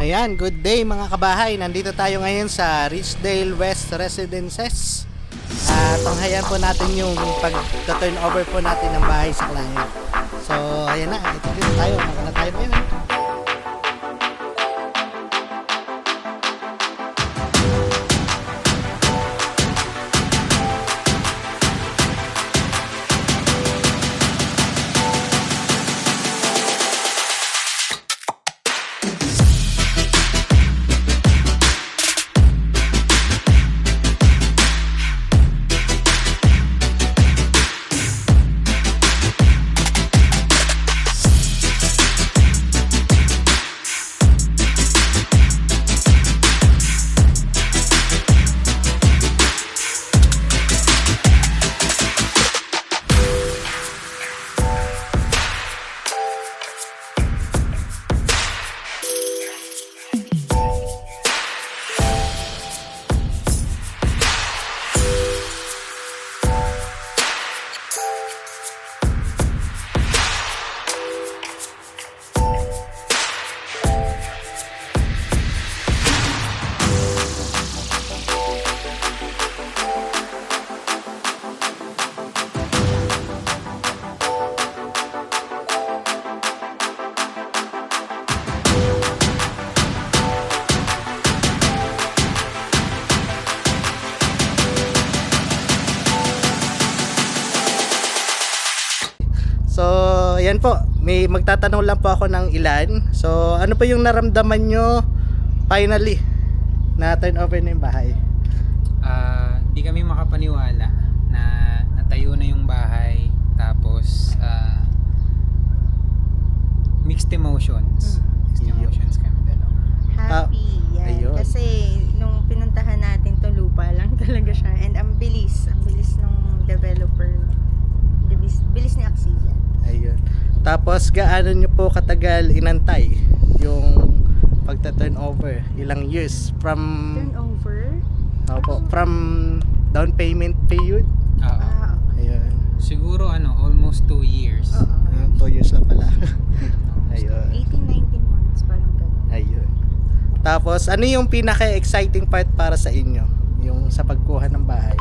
Ayan, good day mga kabahay. Nandito tayo ngayon sa Ridgedale West Residences. Tunghayan po natin yung pag-turn over po natin ng bahay sa client. So, ayan na. Ito dito tayo. Magana tayo ngayon. So, ayan po. May magtatanong lang po ako ng ilan. So, ano po yung naramdaman nyo finally na turn over na yung bahay? Di kami makapaniwala na natayo na yung bahay. Tapos, mixed emotions. Mixed emotions kami dalawa. Happy, yan. Ayun. Kasi nung pinuntahan natin to, lupa lang talaga siya. And ang bilis nung developer. Bilis ni Axia. Ayun. Tapos, gaano nyo po katagal inantay yung pagta-turn over? Ilang years? From Turnover? Opo, from down payment period? Ayun. Siguro almost 2 years. Ayun, 2 years na pala. Ayun. 18-19 months, parang gano'n. Ayun. Tapos, ano yung pinaka-exciting part para sa inyo? Yung sa pagkuha ng bahay?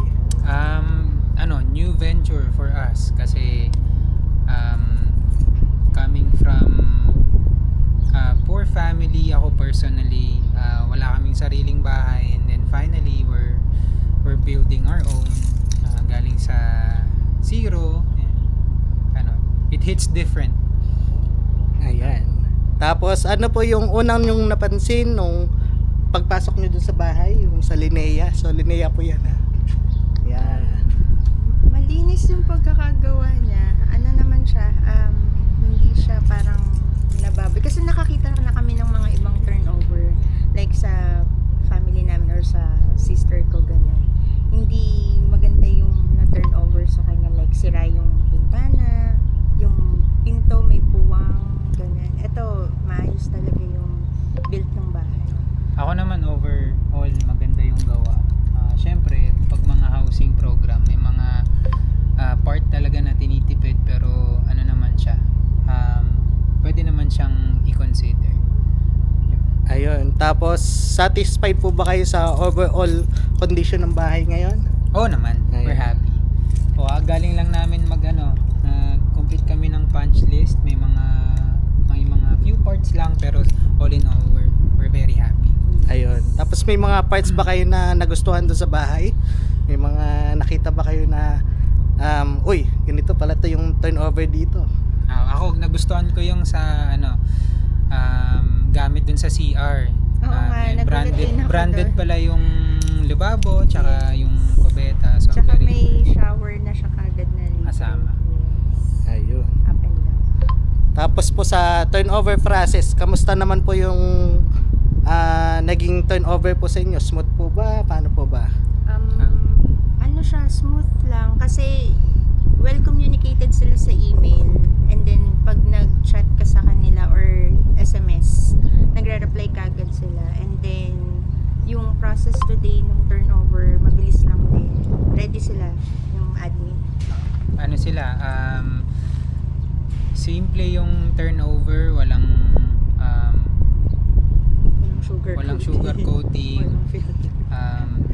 New venture for us kasi coming from poor family, ako personally, wala kaming sariling bahay, and then finally we're building our own, galing sa zero, and it hits different. Ayan. Tapos, ano po yung unang nyong napansin nung pagpasok nyo dun sa bahay? Yung sa Linnea. So, Linnea po yan, ha? Yan. Malinis yung pagkakagawa niya. Ano naman siya, hindi siya parang nababoy. Kasi nakakita na kami ng mga ibang turnover. Like sa family namin or sa sister ko, ganyan. Hindi maganda yung na-turnover sa kanya. Like sira yung bintana, yung pinto may puwang, ganyan. Ito, maayos talaga yung built ng bahay. Ako naman overall maganda yung gawa. Syempre, pag mga housing program, may mga part talaga na tinitipid, pero ano naman siya, pwede naman siyang i-consider. Ayun. Tapos, satisfied po ba kayo sa overall condition ng bahay ngayon? Oo naman, we're Ayun. happy. Galing lang namin complete kami ng punch list. May mga few parts lang, pero all in all, we're very happy. Ayun. Tapos, may mga parts ba kayo na nagustuhan doon sa bahay? May mga nakita ba kayo na uy, ganito pala to yung turnover dito? Ako nagustuhan ko yung sa gamit dun sa CR. Oo nga, Yung nagulat din ako branded doon. pala yung libabo tsaka yung kubeta. So Tsaka very may shower na siya kagad na libre. Kasama. Yes. Ayun. Up and down. Tapos po sa turnover process, kamusta naman po yung naging turnover po sa inyo? Smooth po ba? Paano po ba? Ano siya, smooth lang. Kasi well communicated sila sa email. And then pag nag-chat ka sa kanila or SMS, nagre-reply kagad sila. And then yung process today ng turnover, mabilis lang din. Ready sila, yung admin. Sila, simple yung turnover, walang sugar Walang coating. sugar coating. Walang filter.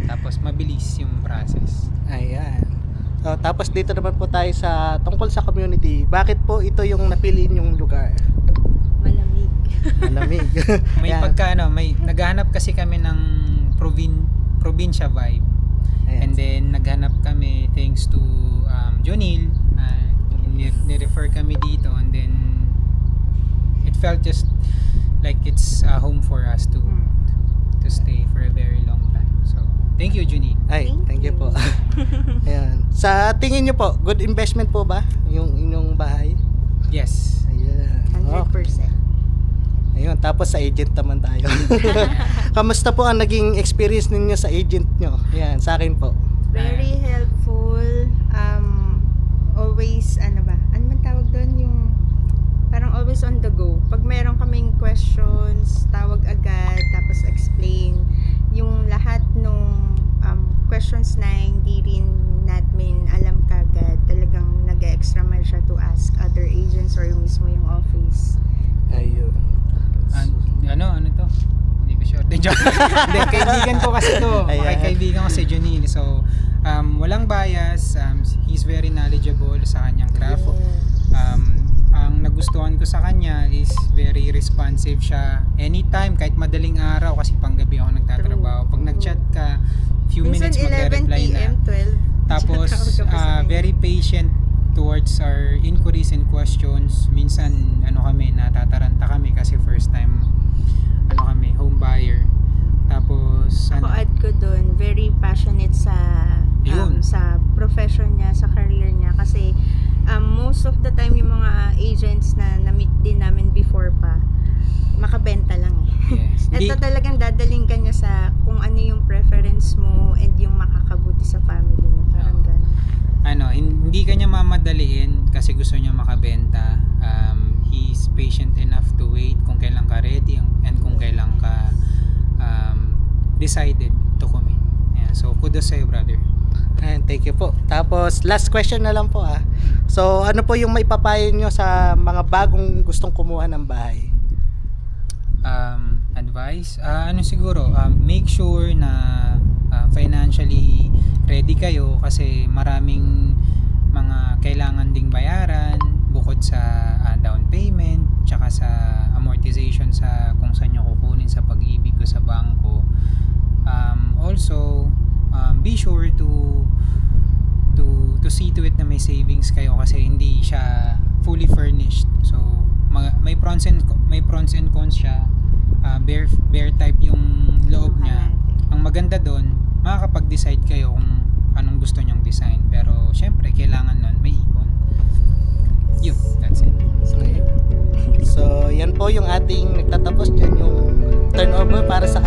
Tapos mabilis yung process. Ayan. So, tapos dito naman po tayo sa tungkol sa community. Bakit po ito yung napili yung lugar? Malamig. Malamig. May Ayan. naghahanap kasi kami ng probinsya vibe. Ayan. And then naghanap kami thanks to Jonil. Ni-refer kami dito, and then it felt just like it's a home for us to stay for a very long time. So, thank you, Jonil. Ay, thank you po. Ayan. Sa tingin nyo po, good investment po ba yung inyong bahay? Yes. Ayan. 100%. Ayun, tapos sa agent naman tayo. Kamusta po ang naging experience ninyo sa agent nyo? Ayan, sa akin po. Very helpful. Always, ano man tawag doon, yung parang always on the go. Pag meron kaming questions, tawag agad, tapos explain. Yung lahat nung questions na hindi rin natin alam kagad, talagang nag-extra mile siya to ask other agents or yung mismo yung office. Ayun. Ano to? Hindi ko sure. Hindi, kaibigan ko kasi to. Ayan. Kaibigan ko si Jonil. So, walang bias. He's very knowledgeable sa kanyang craft. Ang nagustuhan ko sa kanya is very responsive siya. Anytime, kahit madaling araw, kasi panggabi ako nagtatrabaho. Pag nag-chat ka, few Minsan minutes 11 magre-reply na. PM, 12. Tapos, Tawag ka pa sa kanya. very patient towards our inquiries and questions. Minsan, natataranta kami kasi first time, home buyer. Tapos, Ako add ko doon, very passionate sa Yun. sa profession niya, sa career niya kasi most of the time yung mga agents na na-meet din namin before pa, makabenta lang eh. yes. Ito Hindi- talagang dadaling ka niya sa kung ano yung preference mo and yung makakabuti sa family mo. Parang gano'n. Hindi kanya mamadaliin kasi gusto niya makabenta. He's patient enough to wait kung kailan ka ready and kung kailan ka decided to commit. Yeah, so kudos sa'yo, brother. Ayan, thank you po. Tapos, last question na lang po ah. So, ano po yung maipapayo nyo sa mga bagong gustong kumuha ng bahay? Advice? Siguro, make sure na financially ready kayo kasi maraming mga kailangan ding bayaran bukod sa down payment tsaka sa amortization sa kung saan nyo kukunin sa pag-ibig ko sa bangko. Also, be sure to see to it na may savings kayo kasi hindi siya fully furnished. So may pros and cons siya. Bear type yung loob niya. Ang maganda doon, makakapag-decide kayo kung anong gusto nyong design. Pero syempre, kailangan nun may ipon. Yun, that's it. So, yan po yung ating nagtatapos dyan yung turnover para sa